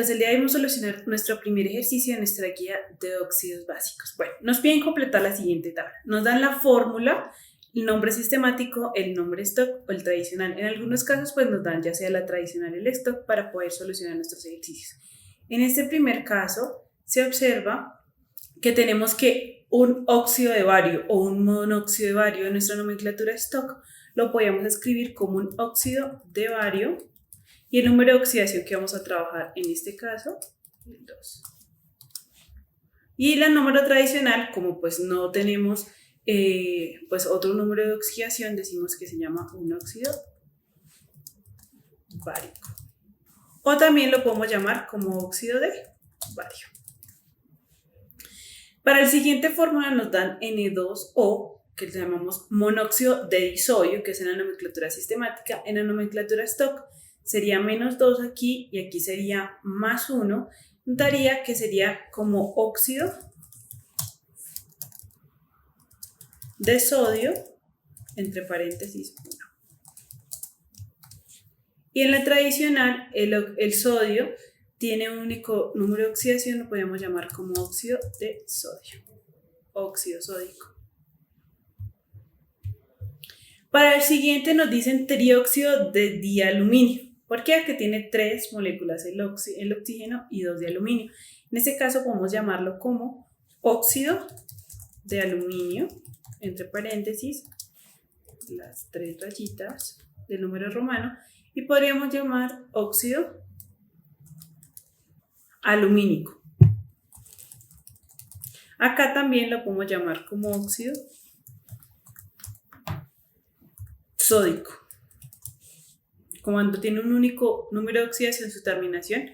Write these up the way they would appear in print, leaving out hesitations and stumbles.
entonces el día de hoy vamos a solucionar nuestro primer ejercicio de nuestra guía de óxidos básicos. Bueno, nos piden completar la siguiente tabla. Nos dan la fórmula, el nombre sistemático, el nombre stock o el tradicional. En algunos casos pues nos dan ya sea la tradicional o el stock para poder solucionar nuestros ejercicios. En este primer caso se observa que tenemos que un óxido de bario o un monóxido de bario en nuestra nomenclatura stock lo podemos escribir como un óxido de bario. Y el número de oxidación que vamos a trabajar en este caso, 2. Y el número tradicional, como pues no tenemos pues otro número de oxidación, decimos que se llama un óxido bárico. O también lo podemos llamar como óxido de bario. Para el siguiente fórmula nos dan N2O, que le llamamos monóxido de disodio, que es en la nomenclatura sistemática. En la nomenclatura stock sería menos 2 aquí y aquí sería más 1, daría que sería como óxido de sodio, entre paréntesis 1. Y en la tradicional, el sodio tiene un único número de oxidación, lo podemos llamar como óxido de sodio, óxido sódico. Para el siguiente nos dicen trióxido de dialuminio. ¿Por qué? Porque tiene 3 moléculas, el oxígeno y 2 de aluminio. En este caso podemos llamarlo como óxido de aluminio, entre paréntesis, las 3 rayitas del número romano, y podríamos llamar óxido alumínico. Acá también lo podemos llamar como óxido sódico. Cuando tiene un único número de oxidación, su terminación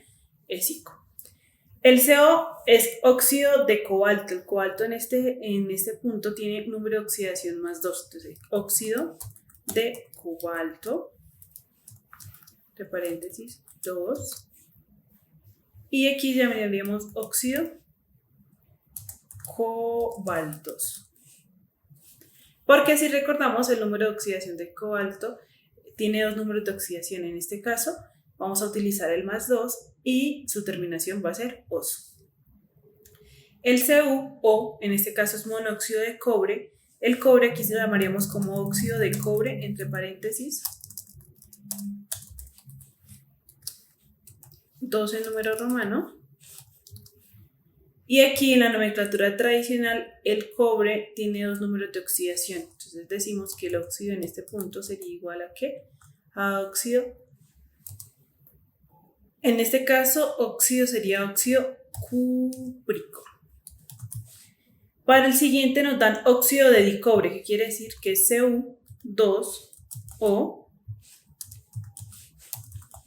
es 5. El CO es óxido de cobalto. El cobalto en este punto tiene número de oxidación más 2. Entonces, óxido de cobalto, entre paréntesis, 2. Y aquí llamaríamos óxido cobaltos. Porque si recordamos, el número de oxidación de cobalto tiene 2 números de oxidación. En este caso, vamos a utilizar el más 2 y su terminación va a ser oso. El Cu, o en este caso es monóxido de cobre. El cobre aquí se llamaríamos como óxido de cobre, entre paréntesis, 2 en número romano. Y aquí en la nomenclatura tradicional, el cobre tiene 2 números de oxidación. Entonces decimos que el óxido en este punto sería igual a ¿qué? A óxido. En este caso, óxido sería óxido cúprico. Para el siguiente nos dan óxido de dicobre, que quiere decir que es Cu2O.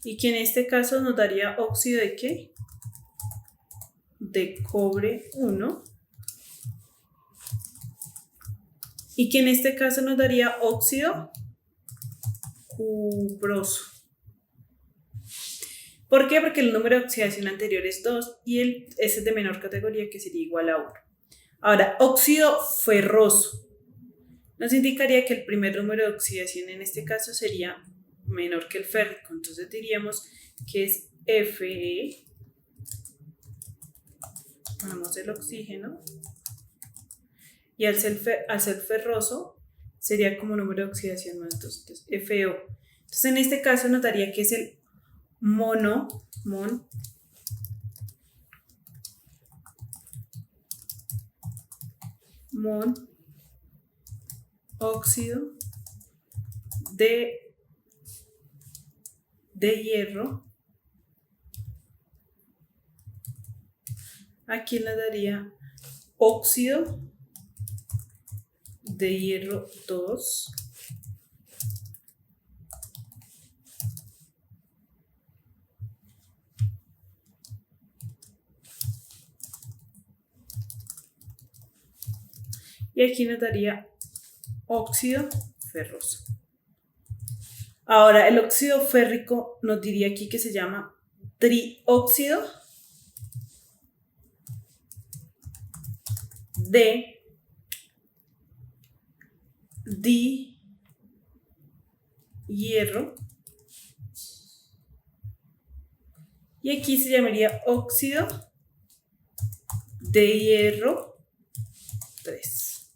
Y que en este caso nos daría óxido de ¿qué? De cobre 1. Y que en este caso nos daría óxido cuproso. ¿Por qué? Porque el número de oxidación anterior es 2 y ese es de menor categoría, que sería igual a 1. Ahora, óxido ferroso. Nos indicaría que el primer número de oxidación en este caso sería menor que el férrico. Entonces diríamos que es Fe. Ponemos el oxígeno. Y al ser ferroso, sería como número de oxidación más 2. Entonces, FeO. Entonces, en este caso nos daría que es el óxido de hierro. Aquí le daría óxido de hierro 2. Y aquí nos daría óxido ferroso. Ahora, el óxido férrico nos diría aquí que se llama trióxido de hierro Y aquí se llamaría óxido de hierro 3.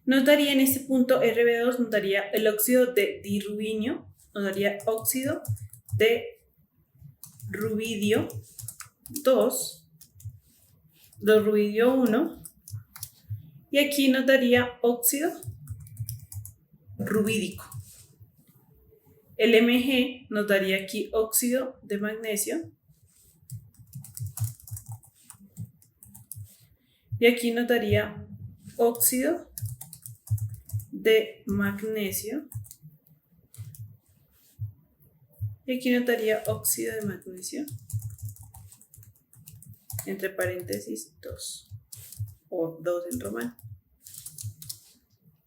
Nos daría en este punto RB2, nos daría el óxido de diruvinio, nos daría óxido de rubidio 2, de rubidio 1, y aquí nos daría óxido rubídico. El Mg nos daría aquí óxido de magnesio, y aquí nos daría óxido de magnesio, y aquí nos daría óxido de magnesio, entre paréntesis 2, o 2 en romano.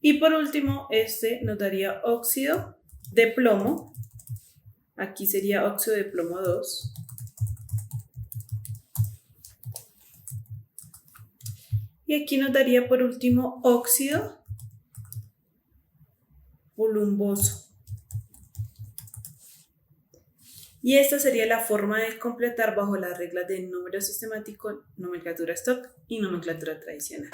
Y por último, este nos daría óxido de plomo, aquí sería óxido de plomo 2, y aquí nos daría por último óxido polumboso. Y esta sería la forma de completar bajo las reglas de número sistemático, nomenclatura stock y nomenclatura tradicional.